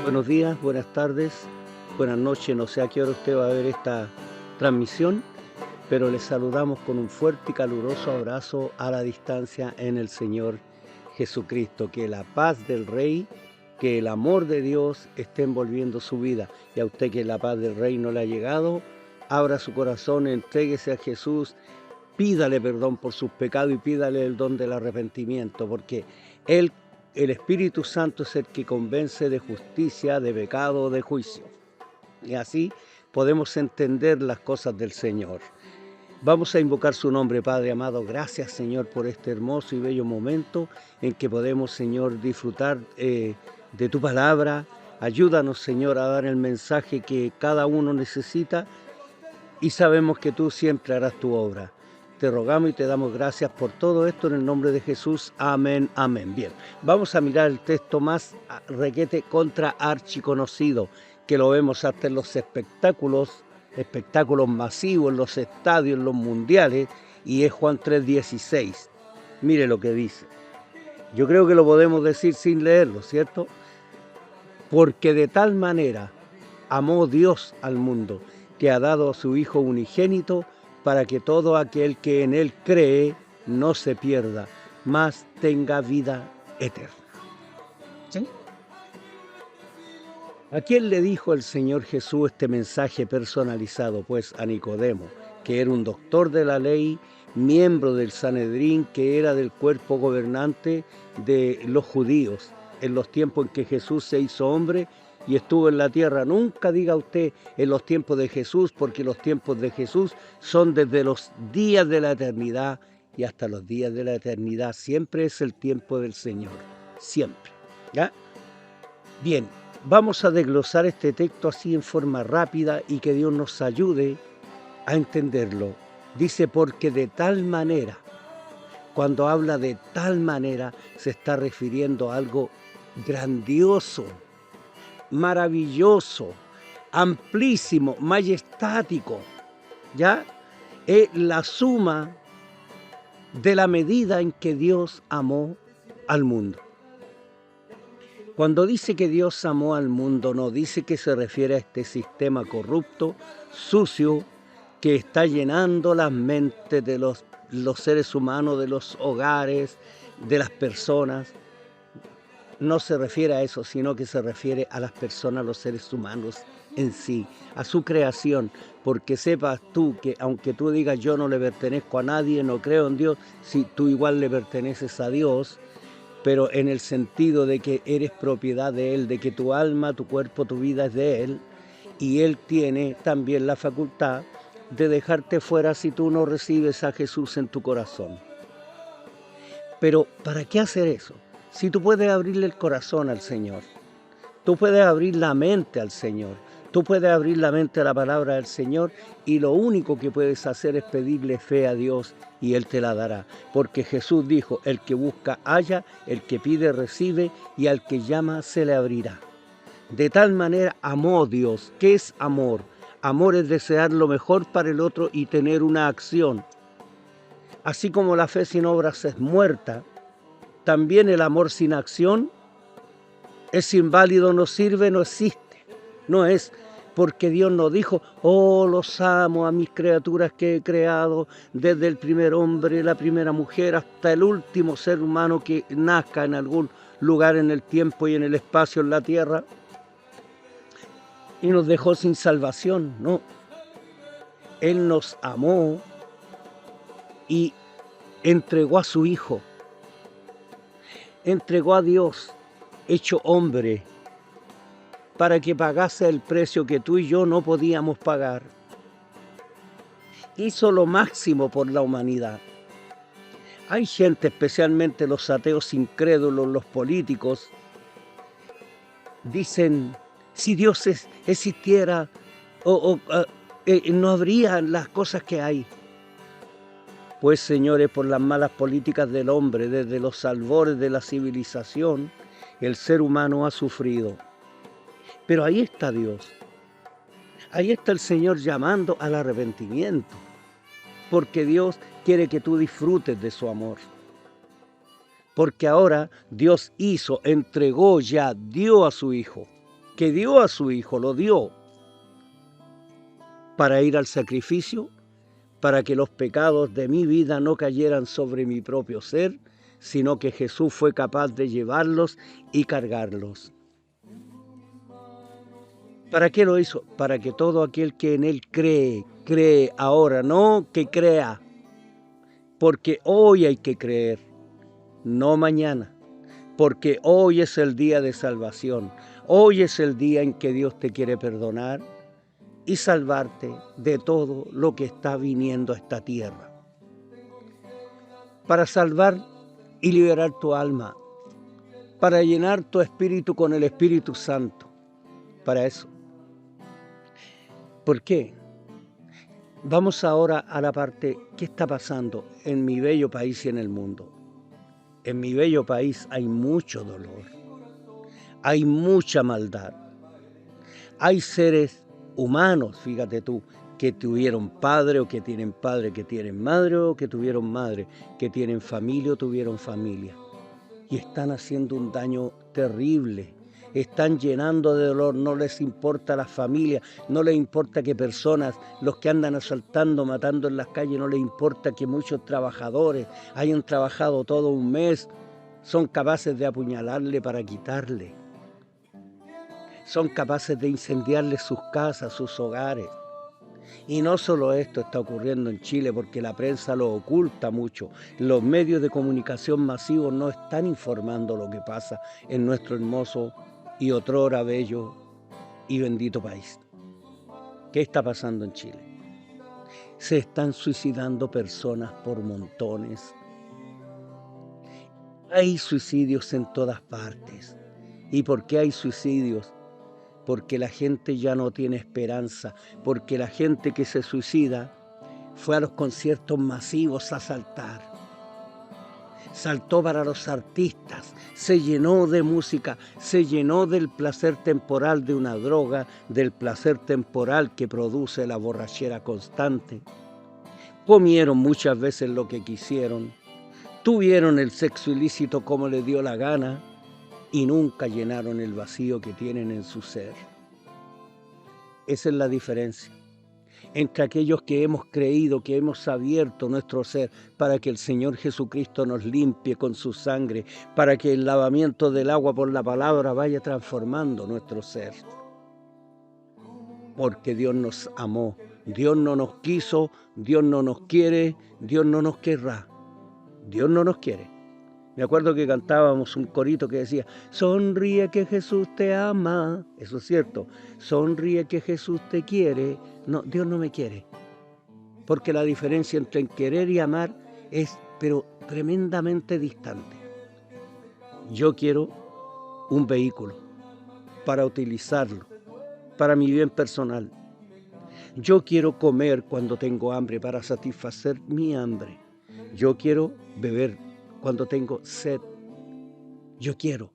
Buenos días, buenas tardes, buenas noches. No sé a qué hora usted va a ver esta transmisión, pero les saludamos con un fuerte y caluroso abrazo a la distancia en el Señor Jesucristo. Que la paz del Rey, que el amor de Dios esté envolviendo su vida. Y a usted que la paz del Rey no le ha llegado, abra su corazón, entréguese a Jesús, pídale perdón por sus pecados y pídale el don del arrepentimiento, porque Él, el Espíritu Santo, es el que convence de justicia, de pecado, de juicio. Y así podemos entender las cosas del Señor. Vamos a invocar su nombre, Padre amado. Gracias, Señor, por este hermoso y bello momento en que podemos, Señor, disfrutar de tu palabra. Ayúdanos, Señor, a dar el mensaje que cada uno necesita y sabemos que tú siempre harás tu obra. Te rogamos y te damos gracias por todo esto en el nombre de Jesús. Amén, amén. Bien, vamos a mirar el texto más requete contra archiconocido, que lo vemos hasta en los espectáculos masivos, en los estadios, en los mundiales, y es Juan 3:16. Mire lo que dice. Yo creo que lo podemos decir sin leerlo, ¿cierto? Porque de tal manera amó Dios al mundo, que ha dado a su Hijo unigénito, para que todo aquel que en Él cree no se pierda, mas tenga vida eterna. ¿Sí? ¿A quién le dijo el Señor Jesús este mensaje personalizado? Pues a Nicodemo, que era un doctor de la ley, miembro del Sanedrín, que era del cuerpo gobernante de los judíos, en los tiempos en que Jesús se hizo hombre y estuvo en la tierra. Nunca diga usted en los tiempos de Jesús, porque los tiempos de Jesús son desde los días de la eternidad y hasta los días de la eternidad. Siempre es el tiempo del Señor, siempre. ¿Ya? Bien, vamos a desglosar este texto así en forma rápida y que Dios nos ayude a entenderlo. Dice, porque de tal manera, cuando habla de tal manera, se está refiriendo a algo grandioso, maravilloso, amplísimo, majestático, ¿ya? Es la suma de la medida en que Dios amó al mundo. Cuando dice que Dios amó al mundo, no dice que se refiere a este sistema corrupto, sucio, que está llenando las mentes de los seres humanos, de los hogares, de las personas. No se refiere a eso, sino que se refiere a las personas, a los seres humanos en sí, a su creación, porque sepas tú que aunque tú digas yo no le pertenezco a nadie, no creo en Dios, si tú igual le perteneces a Dios, pero en el sentido de que eres propiedad de Él, de que tu alma, tu cuerpo, tu vida es de Él, y Él tiene también la facultad de dejarte fuera si tú no recibes a Jesús en tu corazón. Pero ¿para qué hacer eso? Si tú puedes abrirle el corazón al Señor, tú puedes abrir la mente al Señor, tú puedes abrir la mente a la palabra del Señor, y lo único que puedes hacer es pedirle fe a Dios y Él te la dará. Porque Jesús dijo, el que busca halla, el que pide recibe, y al que llama se le abrirá. De tal manera amó Dios. ¿Qué es amor? Amor es desear lo mejor para el otro y tener una acción. Así como la fe sin obras es muerta, también el amor sin acción es inválido, no sirve, no existe. No es, porque Dios nos dijo, oh, los amo a mis criaturas que he creado, desde el primer hombre, la primera mujer, hasta el último ser humano que nazca en algún lugar en el tiempo y en el espacio en la tierra, y nos dejó sin salvación. No, Él nos amó y entregó a su Hijo, entregó a Dios hecho hombre para que pagase el precio que tú y yo no podíamos pagar. Hizo lo máximo por la humanidad. Hay gente, especialmente los ateos incrédulos, los políticos, dicen, si Dios existiera, no habría las cosas que hay. Pues, señores, por las malas políticas del hombre, desde los albores de la civilización, el ser humano ha sufrido. Pero ahí está Dios. Ahí está el Señor llamando al arrepentimiento, porque Dios quiere que tú disfrutes de su amor. Porque ahora Dios entregó ya, dio a su Hijo. que dio a su Hijo, lo dio para ir al sacrificio, para que los pecados de mi vida no cayeran sobre mi propio ser, sino que Jesús fue capaz de llevarlos y cargarlos. ¿Para qué lo hizo? Para que todo aquel que en Él cree ahora, no que crea, porque hoy hay que creer, no mañana, porque hoy es el día de salvación, hoy es el día en que Dios te quiere perdonar y salvarte de todo lo que está viniendo a esta tierra. Para salvar y liberar tu alma, para llenar tu espíritu con el Espíritu Santo, para eso. ¿Por qué? Vamos ahora a la parte, ¿qué está pasando en mi bello país y en el mundo? En mi bello país hay mucho dolor, hay mucha maldad, hay seres humanos, fíjate tú, que tuvieron padre o que tienen padre, que tienen madre o que tuvieron madre, que tienen familia o tuvieron familia. Y están haciendo un daño terrible, están llenando de dolor, no les importa la familia, no les importa que personas, los que andan asaltando, matando en las calles, no les importa que muchos trabajadores hayan trabajado todo un mes, son capaces de apuñalarle para quitarle, son capaces de incendiarle sus casas, sus hogares. Y no solo esto está ocurriendo en Chile porque la prensa lo oculta mucho. Los medios de comunicación masivos no están informando lo que pasa en nuestro hermoso y otrora bello y bendito país. ¿Qué está pasando en Chile? Se están suicidando personas por montones. Hay suicidios en todas partes. ¿Y por qué hay suicidios? Porque la gente ya no tiene esperanza, porque la gente que se suicida fue a los conciertos masivos a saltar, saltó para los artistas, se llenó de música, se llenó del placer temporal de una droga, del placer temporal que produce la borrachera constante. Comieron muchas veces lo que quisieron, tuvieron el sexo ilícito como les dio la gana, y nunca llenaron el vacío que tienen en su ser. Esa es la diferencia entre aquellos que hemos creído, que hemos abierto nuestro ser para que el Señor Jesucristo nos limpie con su sangre, para que el lavamiento del agua por la palabra vaya transformando nuestro ser. Porque Dios nos amó, Dios no nos quiso, Dios no nos quiere, Dios no nos querrá, Dios no nos quiere. Me acuerdo que cantábamos un corito que decía, sonríe que Jesús te ama. Eso es cierto. Sonríe que Jesús te quiere. No, Dios no me quiere. Porque la diferencia entre querer y amar es, pero tremendamente distante. Yo quiero un vehículo para utilizarlo, para mi bien personal. Yo quiero comer cuando tengo hambre para satisfacer mi hambre. Yo quiero beber cuando tengo sed. Yo quiero.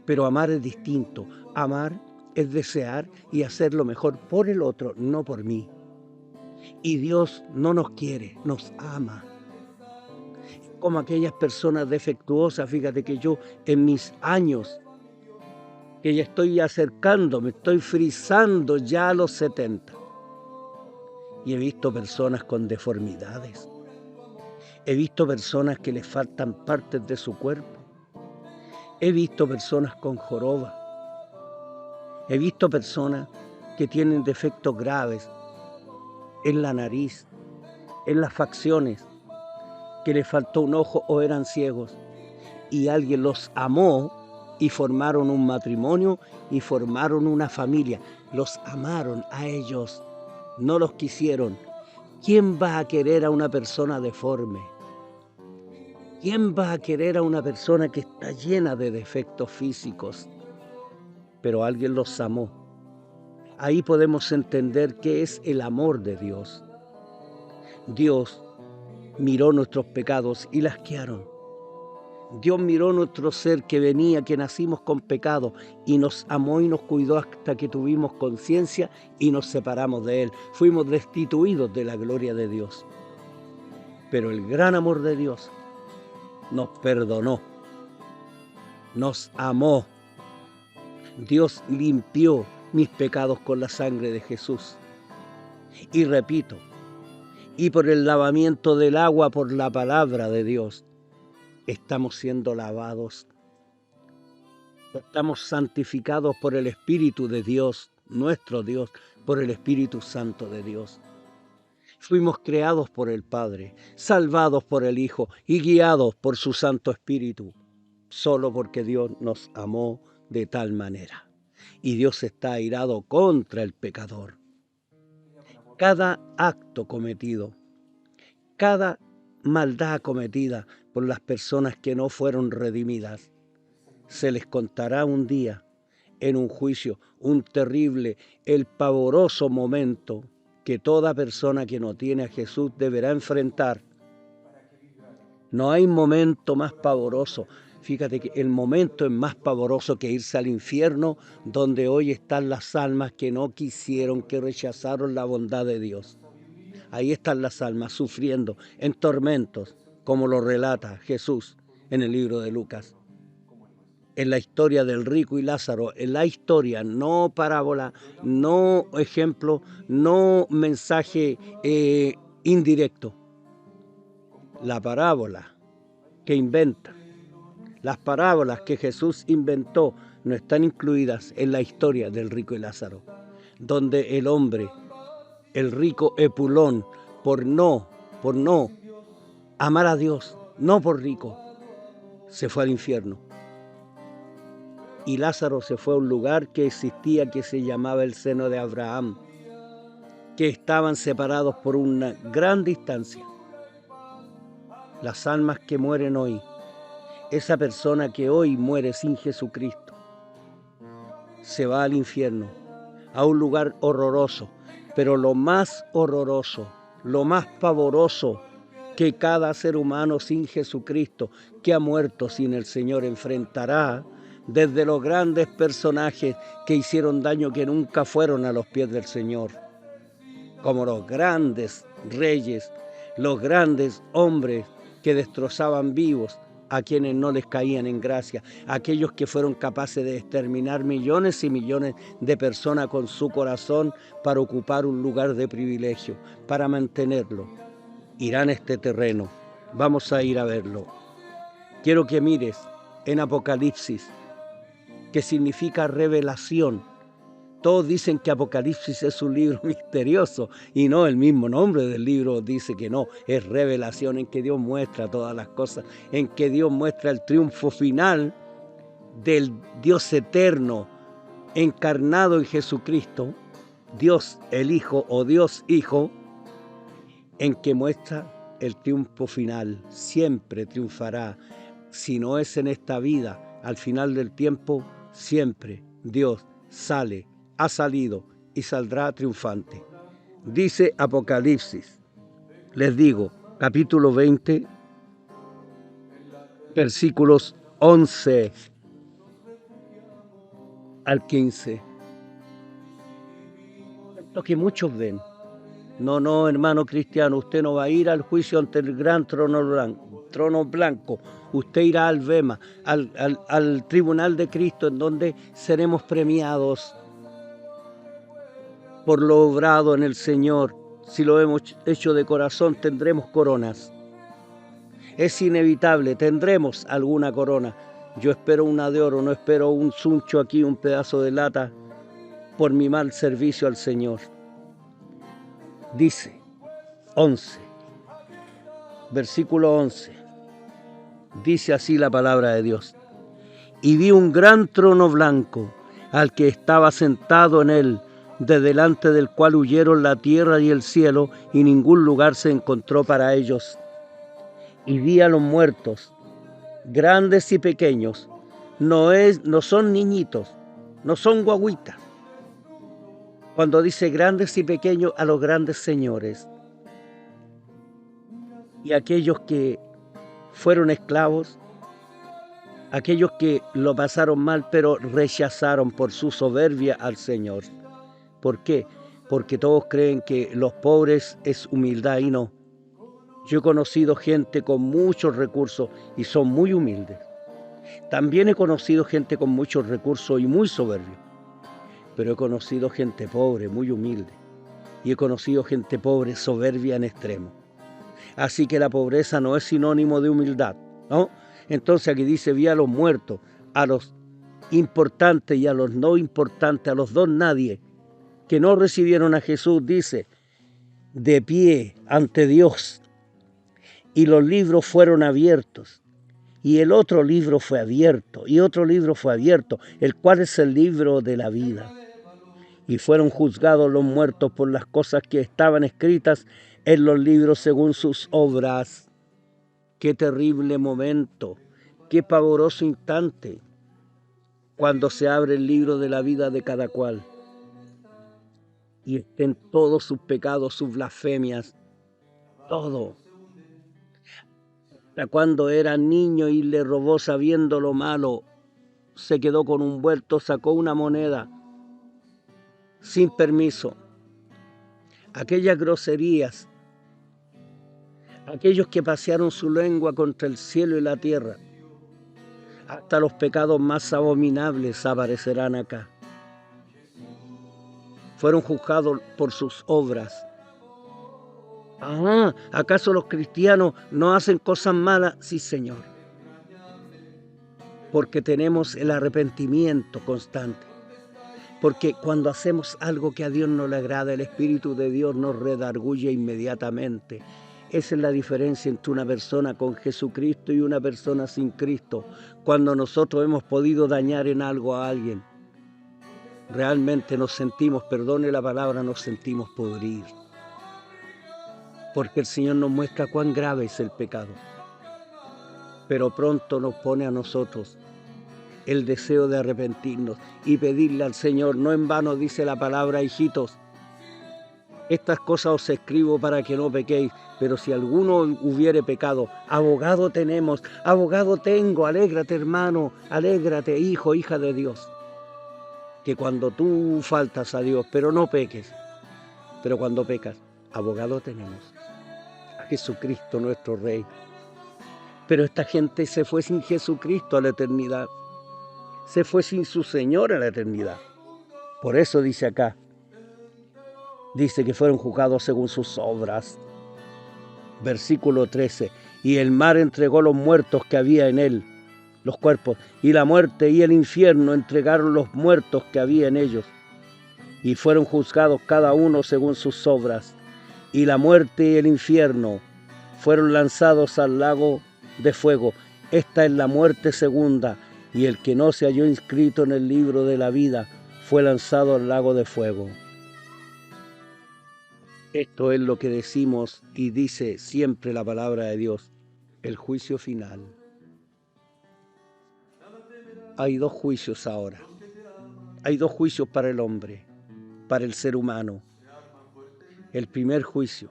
Pero amar es distinto. Amar es desear y hacer lo mejor por el otro, no por mí. Y Dios no nos quiere, nos ama. Como aquellas personas defectuosas, fíjate que yo en mis años, que ya estoy acercando, me estoy frisando ya a los 70. Y he visto personas con deformidades. He visto personas que les faltan partes de su cuerpo. He visto personas con joroba. He visto personas que tienen defectos graves en la nariz, en las facciones, que les faltó un ojo o eran ciegos. Y alguien los amó y formaron un matrimonio y formaron una familia. Los amaron a ellos, no los quisieron. ¿Quién va a querer a una persona deforme? ¿Quién va a querer a una persona que está llena de defectos físicos? Pero alguien los amó. Ahí podemos entender qué es el amor de Dios. Dios miró nuestros pecados y las asquearon. Dios miró nuestro ser que venía, que nacimos con pecado y nos amó y nos cuidó hasta que tuvimos conciencia y nos separamos de Él. Fuimos destituidos de la gloria de Dios. Pero el gran amor de Dios nos perdonó, nos amó, Dios limpió mis pecados con la sangre de Jesús. Y repito, y por el lavamiento del agua, por la palabra de Dios, estamos siendo lavados. Estamos santificados por el Espíritu de Dios, nuestro Dios, por el Espíritu Santo de Dios. Fuimos creados por el Padre, salvados por el Hijo y guiados por su Santo Espíritu, solo porque Dios nos amó de tal manera. Y Dios está airado contra el pecador. Cada acto cometido, cada maldad cometida por las personas que no fueron redimidas, se les contará un día en un juicio, un terrible, el pavoroso momento que toda persona que no tiene a Jesús deberá enfrentar. No hay momento más pavoroso. Fíjate que el momento es más pavoroso que irse al infierno, donde hoy están las almas que no quisieron, que rechazaron la bondad de Dios. Ahí están las almas sufriendo en tormentos, como lo relata Jesús en el libro de Lucas. En la historia del rico y Lázaro, en la historia, no parábola, no ejemplo, no mensaje indirecto. La parábola que inventa, las parábolas que Jesús inventó no están incluidas en la historia del rico y Lázaro, donde el hombre, el rico Epulón, por no amar a Dios, no por rico, se fue al infierno. Y Lázaro se fue a un lugar que existía, que se llamaba el seno de Abraham, que estaban separados por una gran distancia. Las almas que mueren hoy, esa persona que hoy muere sin Jesucristo, se va al infierno, a un lugar horroroso, pero lo más horroroso, lo más pavoroso que cada ser humano sin Jesucristo, que ha muerto sin el Señor, enfrentará, desde los grandes personajes que hicieron daño, que nunca fueron a los pies del Señor, como los grandes reyes, los grandes hombres que destrozaban vivos a quienes no les caían en gracia, aquellos que fueron capaces de exterminar millones y millones de personas con su corazón para ocupar un lugar de privilegio, para mantenerlo. Irán a este terreno, vamos a ir a verlo. Quiero que mires en Apocalipsis, que significa revelación. Todos dicen que Apocalipsis es un libro misterioso, y no, el mismo nombre del libro dice que no, es revelación, en que Dios muestra todas las cosas, en que Dios muestra el triunfo final del Dios eterno, encarnado en Jesucristo, Dios el Hijo o Dios Hijo, en que muestra el triunfo final. Siempre triunfará. Si no es en esta vida, al final del tiempo, siempre Dios ha salido y saldrá triunfante. Dice Apocalipsis, les digo, capítulo 20, versículos 11 al 15. Lo que muchos ven. No, hermano cristiano, usted no va a ir al juicio ante el gran trono blanco. Usted irá al Bema, al tribunal de Cristo, en donde seremos premiados por lo obrado en el Señor. Si lo hemos hecho de corazón, tendremos coronas. Es inevitable, tendremos alguna corona. Yo espero una de oro, no espero un suncho aquí, un pedazo de lata, por mi mal servicio al Señor. Dice 11, versículo 11, dice así la palabra de Dios. Y vi un gran trono blanco, al que estaba sentado en él, de delante del cual huyeron la tierra y el cielo, y ningún lugar se encontró para ellos. Y vi a los muertos, grandes y pequeños, no son niñitos, no son guaguitas. Cuando dice grandes y pequeños, a los grandes señores. Y aquellos que fueron esclavos, aquellos que lo pasaron mal, pero rechazaron por su soberbia al Señor. ¿Por qué? Porque todos creen que los pobres es humildad, y no. Yo he conocido gente con muchos recursos y son muy humildes. También he conocido gente con muchos recursos y muy soberbio, pero he conocido gente pobre, muy humilde, y he conocido gente pobre, soberbia en extremo. Así que la pobreza no es sinónimo de humildad, ¿no? Entonces aquí dice, vi a los muertos, a los importantes y a los no importantes, a los dos nadie, que no recibieron a Jesús, dice, de pie ante Dios, y los libros fueron abiertos. Y el otro libro fue abierto, y otro libro fue abierto, el cual es el libro de la vida. Y fueron juzgados los muertos por las cosas que estaban escritas en los libros según sus obras. Qué terrible momento, qué pavoroso instante, cuando se abre el libro de la vida de cada cual. Y estén todos sus pecados, sus blasfemias, todo. Cuando era niño y le robó sabiendo lo malo, se quedó con un vuelto, sacó una moneda sin permiso. Aquellas groserías, aquellos que pasearon su lengua contra el cielo y la tierra, hasta los pecados más abominables aparecerán acá. Fueron juzgados por sus obras. ¿Acaso los cristianos no hacen cosas malas? Sí, Señor. Porque tenemos el arrepentimiento constante. Porque cuando hacemos algo que a Dios no le agrada, el Espíritu de Dios nos redarguye inmediatamente. Esa es la diferencia entre una persona con Jesucristo y una persona sin Cristo. Cuando nosotros hemos podido dañar en algo a alguien, realmente nos sentimos, perdone la palabra, nos sentimos podrir. Porque el Señor nos muestra cuán grave es el pecado. Pero pronto nos pone a nosotros el deseo de arrepentirnos y pedirle al Señor. No en vano dice la palabra, hijitos, estas cosas os escribo para que no pequéis, pero si alguno hubiere pecado, abogado tenemos, abogado tengo. Alégrate, hermano, alégrate, hijo, hija de Dios, que cuando tú faltas a Dios, pero no peques, pero cuando pecas, abogado tenemos, a Jesucristo nuestro Rey. Pero esta gente se fue sin Jesucristo a la eternidad, se fue sin su Señor a la eternidad. Por eso dice acá, dice que fueron juzgados según sus obras. Versículo 13, y el mar entregó los muertos que había en él, los cuerpos, y la muerte y el infierno entregaron los muertos que había en ellos, y fueron juzgados cada uno según sus obras, y la muerte y el infierno fueron lanzados al lago de fuego. Esta es la muerte segunda, y el que no se halló inscrito en el libro de la vida fue lanzado al lago de fuego. Esto es lo que decimos y dice siempre la palabra de Dios, el juicio final. Hay dos juicios ahora. Hay dos juicios para el hombre, para el ser humano. El primer juicio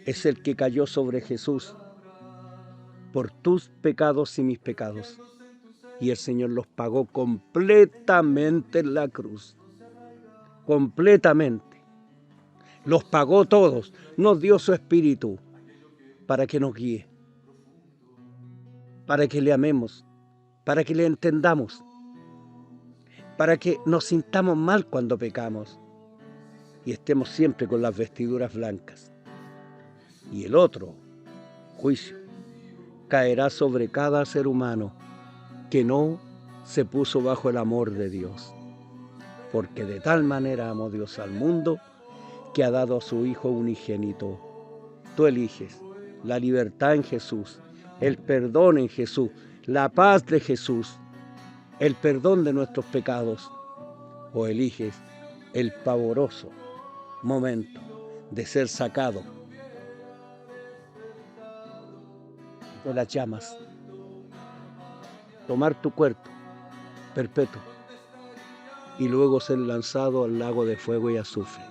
es el que cayó sobre Jesús por tus pecados y mis pecados. Y el Señor los pagó completamente en la cruz. Completamente. Los pagó todos. Nos dio su Espíritu para que nos guíe, para que le amemos, para que le entendamos, para que nos sintamos mal cuando pecamos y estemos siempre con las vestiduras blancas. Y el otro juicio caerá sobre cada ser humano que no se puso bajo el amor de Dios. Porque de tal manera amó Dios al mundo que ha dado a su Hijo unigénito. Tú eliges la libertad en Jesús, el perdón en Jesús, la paz de Jesús, el perdón de nuestros pecados, o eliges el pavoroso momento de ser sacado de las llamas, tomar tu cuerpo perpetuo y luego ser lanzado al lago de fuego y azufre.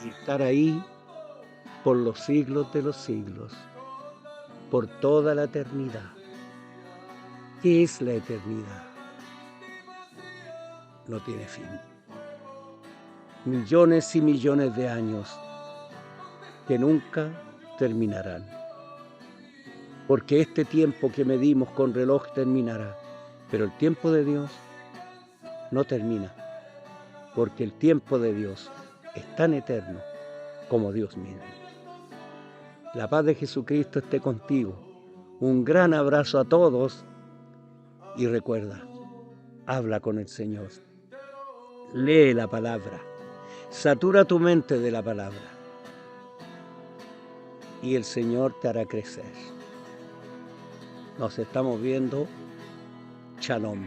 Y estar ahí por los siglos de los siglos, por toda la eternidad. ¿Qué es la eternidad? No tiene fin. Millones y millones de años que nunca terminarán. porque este tiempo que medimos con reloj terminará, pero el tiempo de Dios no termina, porque el tiempo de Dios es tan eterno como Dios mismo. La paz de Jesucristo esté contigo. Un gran abrazo a todos y recuerda, habla con el Señor. Lee la palabra. Satura tu mente de la palabra. Y el Señor te hará crecer. Nos estamos viendo. Shalom.